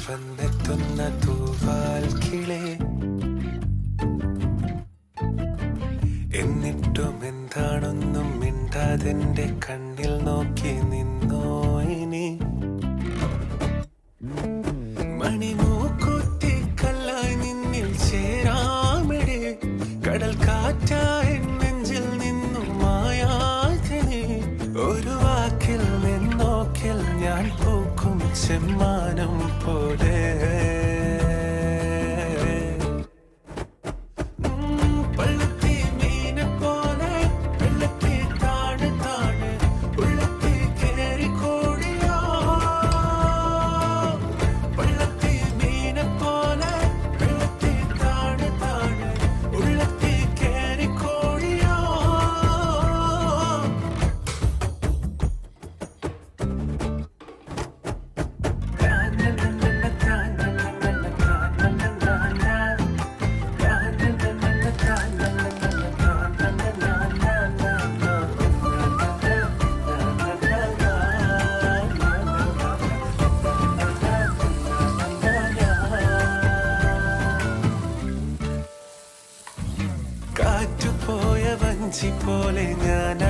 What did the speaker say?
വന്നെത്തുന്ന തൂവാൽ കിളേ, എന്നിട്ടും എന്താണൊന്നും മിണ്ടാതെന്റെ കണ്ണിൽ നോക്കി നിന്നോ ഇനി. മണിമൂക്കുത്തി കല്ലായി നിന്നിൽ ചേരാമിടെ, കടൽ കാറ്റായി നെഞ്ചിൽ നിന്നും മായാതെ നീ. ഒരു വാക്കിൽ നിന്നോക്കിൽ ഞാൻ പൂക്കും ചെമ്മാനം പോലെ. കാറ്റുപോയ വഞ്ചി പോലെ ഞാൻ